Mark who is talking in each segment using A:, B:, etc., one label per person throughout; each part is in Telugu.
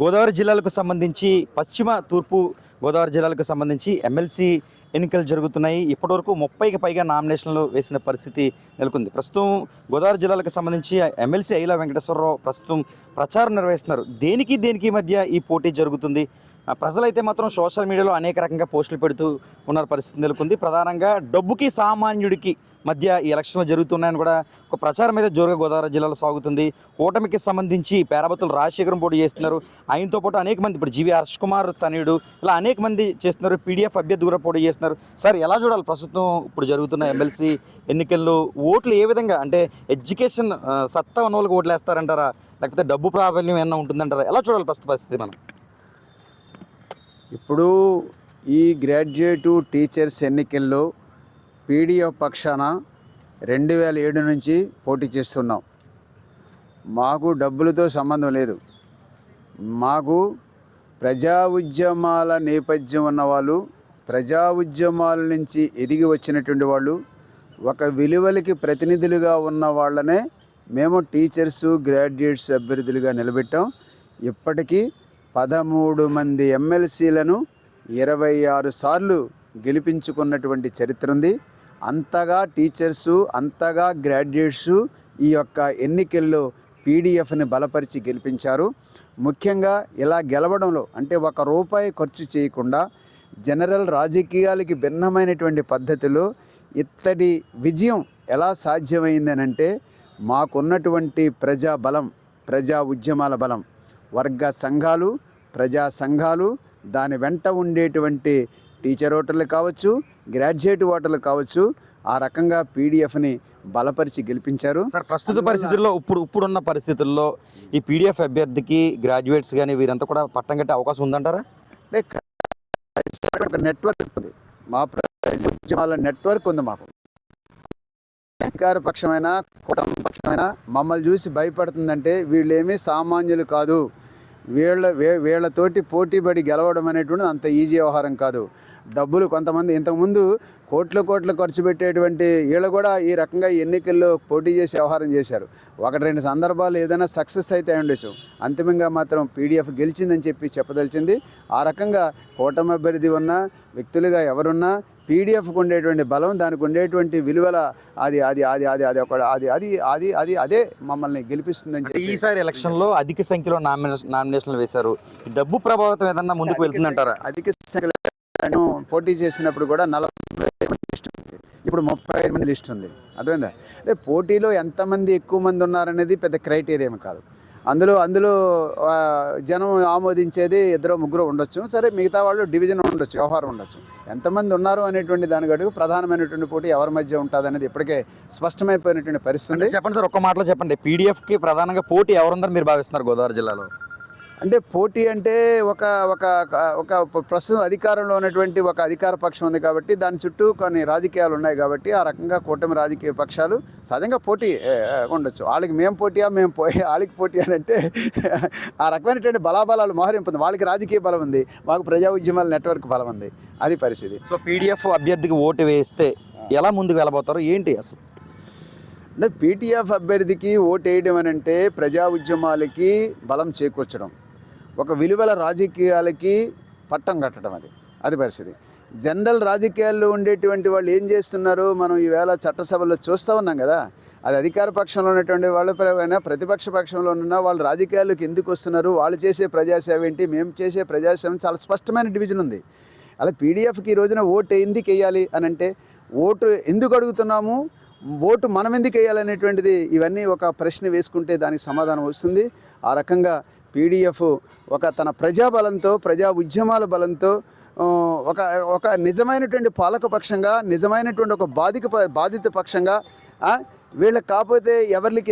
A: గోదావరి జిల్లాలకు సంబంధించి పశ్చిమ తూర్పు గోదావరి జిల్లాలకు సంబంధించి ఎమ్మెల్సీ ఎన్నికలు జరుగుతున్నాయి. ఇప్పటివరకు 30కి పైగా నామినేషన్లు వేసిన పరిస్థితి నెలకొంది. ప్రస్తుతం గోదావరి జిల్లాలకు సంబంధించి ఎమ్మెల్సీ ఐలా వెంకటేశ్వరరావు ప్రస్తుతం ప్రచారం నిర్వహిస్తున్నారు. దేనికి మధ్య ఈ పోటీ జరుగుతుంది? ప్రజలైతే మాత్రం సోషల్ మీడియాలో అనేక రకంగా పోస్టులు పెడుతూ ఉన్న పరిస్థితి నెలకొంది. ప్రధానంగా డబ్బుకి సామాన్యుడికి మధ్య ఈ ఎలక్షన్లు జరుగుతున్నాయని కూడా ఒక ప్రచారం అయితే జోరుగా గోదావరి జిల్లాలో సాగుతుంది. కూటమికి సంబంధించి పేరాబత్తులు రాజశేఖరం పోటీ చేస్తున్నారు. ఆయనతో పాటు అనేక మంది ఇప్పుడు జీవీ హర్ష్ కుమార్ తనయుడు ఇలా అనేక మంది చేస్తున్నారు. పీడీఎఫ్ అభ్యర్థి కూడా పోటీ చేస్తున్నారు. సార్, ఎలా చూడాలి ప్రస్తుతం ఇప్పుడు జరుగుతున్న ఎమ్మెల్సీ ఎన్నికల్లో ఓట్లు ఏ విధంగా, అంటే ఎడ్యుకేషన్ సత్తా ఉన్న వాళ్ళకి ఓట్లు వేస్తారంటారా, లేకపోతే డబ్బు ప్రాబల్యం ఏమన్నా ఉంటుందంటారా? ఎలా చూడాలి ప్రస్తుత పరిస్థితి మనం?
B: ఇప్పుడు ఈ గ్రాడ్యుయేటు టీచర్స్ ఎన్నికల్లో పీడీఎఫ్ పక్షాన 2007 నుంచి పోటీ చేస్తున్నాం. మాకు డబ్బులతో సంబంధం లేదు. మాకు ప్రజా ఉద్యమాల నేపథ్యం ఉన్నవాళ్ళు, ప్రజా ఉద్యమాల నుంచి ఎదిగి వచ్చినటువంటి వాళ్ళు, ఒక విలువలకి ప్రతినిధులుగా ఉన్న వాళ్ళనే మేము టీచర్సు గ్రాడ్యుయేట్స్ అభ్యర్థులుగా నిలబెట్టాం. ఇప్పటికీ 13 మంది ఎమ్మెల్సీలను 26 సార్లు గెలిపించుకున్నటువంటి చరిత్ర ఉంది. అంతగా టీచర్సు, అంతగా గ్రాడ్యుయేట్సు ఈ యొక్క ఎన్నికల్లో పీడీఎఫ్ని బలపరిచి గెలిపించారు. ముఖ్యంగా ఇలా గెలవడంలో అంటే ₹1 ఖర్చు చేయకుండా జనరల్ రాజకీయాలకి భిన్నమైనటువంటి పద్ధతిలో ఇత్తడి విజయం ఎలా సాధ్యమైందనంటే మాకున్నటువంటి ప్రజా బలం, ప్రజా ఉద్యమాల బలం, వర్గ సంఘాలు, ప్రజా సంఘాలు, దాని వెంట ఉండేటువంటి టీచర్ ఓటర్లు కావచ్చు, గ్రాడ్యుయేట్ ఓటర్లు కావచ్చు, ఆ రకంగా పీడీఎఫ్ని బలపరిచి గెలిపించారు.
A: సార్, ప్రస్తుత పరిస్థితుల్లో ఇప్పుడున్న పరిస్థితుల్లో ఈ పీడీఎఫ్ అభ్యర్థికి గ్రాడ్యుయేట్స్ కానీ వీరంతా కూడా పట్టం కట్టే అవకాశం ఉందంటారా?
B: నెట్వర్క్ ఉంది, మా ప్రజా ఉద్యమాల నెట్వర్క్ ఉంది. మాకు అధికార పక్షమైనా కూటమి పక్షమైనా మమ్మల్ని చూసి భయపడుతుందంటే వీళ్ళేమీ సామాన్యులు కాదు, వీళ్ళతోటి పోటీపడి గెలవడం అనేటువంటిది అంత ఈజీ వ్యవహారం కాదు. డబ్బులు కొంతమంది ఇంతకుముందు కోట్లు ఖర్చు పెట్టేటువంటి వీళ్ళు కూడా ఈ రకంగా ఎన్నికల్లో పోటీ చేసి వ్యవహారం చేశారు. 1-2 సందర్భాలు ఏదైనా సక్సెస్ అయితే ఉండొచ్చు, అంతిమంగా మాత్రం పీడీఎఫ్ గెలిచిందని చెప్పదలిచింది. ఆ రకంగా కూటమి అభ్యర్థి ఉన్న వ్యక్తులుగా ఎవరున్నా పీడీఎఫ్కి ఉండేటువంటి బలం, దానికి ఉండేటువంటి విలువల అదే మమ్మల్ని గెలిపిస్తుందని చెప్పి
A: ఈసారి ఎలక్షన్లో అధిక సంఖ్యలో నామినేషన్లు వేశారు. డబ్బు ప్రభావితం ఏదన్నా ముందుకు వెళ్తుందంటారా?
B: అధిక సంఖ్యలో పోటీ చేసినప్పుడు కూడా 40 మంది లిస్ట్ ఉంది, ఇప్పుడు 35 మంది లిస్ట్ ఉంది. అర్థమైందా? అంటే పోటీలో ఎంతమంది ఎక్కువ మంది ఉన్నారనేది పెద్ద క్రైటీరియా కాదు. అందులో జనం ఆమోదించేది 2-3 ఉండొచ్చు. సరే, మిగతా వాళ్ళు డివిజన్ ఉండొచ్చు, వ్యవహారం ఉండొచ్చు. ఎంతమంది ఉన్నారు అనేటువంటి దాని గడుగు ప్రధానమైనటువంటి పోటీ ఎవరి మధ్య ఉంటుంది అనేది ఇప్పటికే స్పష్టమైపోయినటువంటి పరిస్థితి.
A: చెప్పండి సార్, ఒక్క మాటలో చెప్పండి, పీడీఎఫ్కి ప్రధానంగా పోటీ ఎవరుందని మీరు భావిస్తున్నారు గోదావరి జిల్లాలో?
B: అంటే పోటీ అంటే ఒక ప్రస్తుతం అధికారంలో ఉన్నటువంటి ఒక అధికార పక్షం ఉంది కాబట్టి దాని చుట్టూ కొన్ని రాజకీయాలు ఉన్నాయి కాబట్టి ఆ రకంగా కూటమి రాజకీయ పక్షాలు సహజంగా పోటీ ఉండొచ్చు. వాళ్ళకి మేము పోటీయా, వాళ్ళకి పోటీ అని అంటే ఆ రకమైనటువంటి బలాబలాలు మోహరింపుంది. వాళ్ళకి రాజకీయ బలం ఉంది, మాకు ప్రజా ఉద్యమాల నెట్వర్క్ బలం ఉంది. అది పరిస్థితి.
A: సో పీడీఎఫ్ అభ్యర్థికి ఓటు వేస్తే ఎలా ముందుకు వెళ్ళబోతారు ఏంటి అసలు?
B: అంటే పీటీఎఫ్ అభ్యర్థికి ఓటు వేయడం అని అంటే ప్రజా ఉద్యమాలకి బలం చేకూర్చడం, ఒక విలువల రాజకీయాలకి పట్టం కట్టడం, అది పరిస్థితి. జనరల్ రాజకీయాల్లో ఉండేటువంటి వాళ్ళు ఏం చేస్తున్నారు మనం ఈవేళ చట్టసభలో చూస్తూ ఉన్నాం కదా. అది అధికార పక్షంలో ఉన్నటువంటి వాళ్ళపైన ప్రతిపక్ష పక్షంలో ఉన్న వాళ్ళు రాజకీయాల్లోకి ఎందుకు వస్తున్నారు, వాళ్ళు చేసే ప్రజాసేవ ఏంటి, మేము చేసే ప్రజాసేవ చాలా స్పష్టమైన డివిజన్ ఉంది. అలా పీడీఎఫ్కి ఈ రోజున ఓటు ఎందుకు వేయాలి అని అంటే, ఓటు ఎందుకు అడుగుతున్నాము, ఓటు మనం ఎందుకు వేయాలనేటువంటిది ఇవన్నీ ఒక ప్రశ్న వేసుకుంటే దానికి సమాధానం వస్తుంది. ఆ రకంగా పీడీఎఫ్ తన ప్రజాబలంతో, ప్రజా ఉద్యమాల బలంతో ఒక నిజమైనటువంటి పాలకపక్షంగా, నిజమైనటువంటి ఒక బాధిత పక్షంగా, వీళ్ళకి కాకపోతే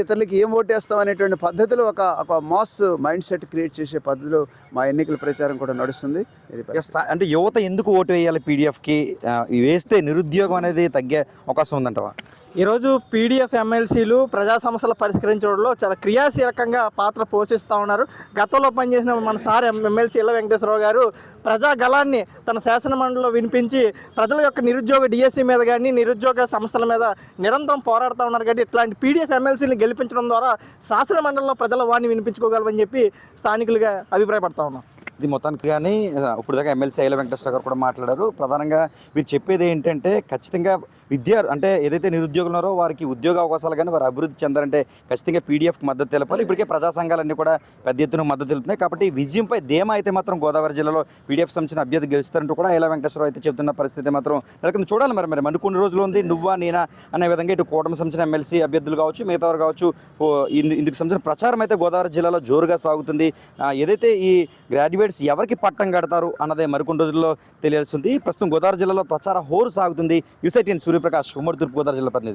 B: ఇతరులకి ఏం ఓటేస్తాం అనేటువంటి పద్ధతిలో ఒక మాస్ మైండ్ సెట్ క్రియేట్ చేసే పద్ధతిలో మా ఎన్నికల ప్రచారం కూడా నడుస్తుంది.
A: అంటే యువత ఎందుకు ఓటు వేయాలి పీడీఎఫ్కి? వేస్తే నిరుద్యోగం అనేది తగ్గే అవకాశం ఉందంటవా?
C: ఈరోజు పీడిఎఫ్ ఎమ్మెల్సీలు ప్రజా సమస్యలు పరిష్కరించడంలో చాలా క్రియాశీలకంగా పాత్ర పోషిస్తూ ఉన్నారు. గతంలో పనిచేసిన మన సార్ ఎమ్మెల్సీ ఇళ్ళ వెంకటేశ్వరరావు గారు ప్రజా గళాన్ని తన శాసన మండలిలో వినిపించి ప్రజల యొక్క నిరుద్యోగ డిఎస్సి మీద కానీ నిరుద్యోగ సమస్యల మీద నిరంతరం పోరాడుతూ ఉన్నారు. కాబట్టి ఇట్లాంటి పీడిఎఫ్ ఎమ్మెల్సీని గెలిపించడం ద్వారా శాసన మండలిలో ప్రజల వాణి వినిపించుకోగలమని చెప్పి స్థానికులుగా అభిప్రాయపడతా ఉన్నాం.
A: ఇది మొత్తానికి కానీ ఇప్పుడు దాకా ఎమ్మెల్సీ ఐల వెంకటేశ్వర గారు కూడా మాట్లాడారు. ప్రధానంగా వీరు చెప్పేది ఏంటంటే ఖచ్చితంగా అంటే ఏదైతే నిరుద్యోగులు ఉన్నారో వారికి ఉద్యోగ అవకాశాలు కానీ వారు అభివృద్ధి చెందాలంటే ఖచ్చితంగా పీడిఎఫ్కి మద్దతు తెలపాలి. ఇప్పటికే ప్రజా సంఘాలన్నీ కూడా పెద్ద ఎత్తున మద్దతు తెలుపుతున్నాయి. కాబట్టి విజయంపై ధీమా అయితే మాత్రం గోదావరి జిల్లాలో పీడిఎఫ్ సంబంధించిన అభ్యర్థి గెలుస్తారంటూ కూడా ఐల వెంకటేశ్వరరావు అయితే చెబుతున్న పరిస్థితి మాత్రం నెలకొంది. చూడాలి మరి మరికొన్ని రోజులు ఉంది నువ్వా నేనా అనే విధంగా ఇటు కూటమి సంబంధించిన ఎమ్మెల్సీ అభ్యర్థులు కావచ్చు మిగతా వారు కావచ్చు ఇందుకు సంబంధించిన ప్రచారం అయితే గోదావరి జిల్లాలో జోరుగా సాగుతుంది. ఏదైతే ఈ గ్రాడ్యుయేట్స్ ఎవరికి పట్టం కడతారు అన్నదే మరికొన్ని రోజుల్లో తెలియాల్సి ఉంది. ప్రస్తుతం గోదావరి జిల్లాలో ప్రచార హోరు సాగుతుంది. యూసైటీఎన్ సూర్యప్రకాష్ ఉమ్మడి తూర్పు గోదావరి జిల్లా ప్రతినిధి.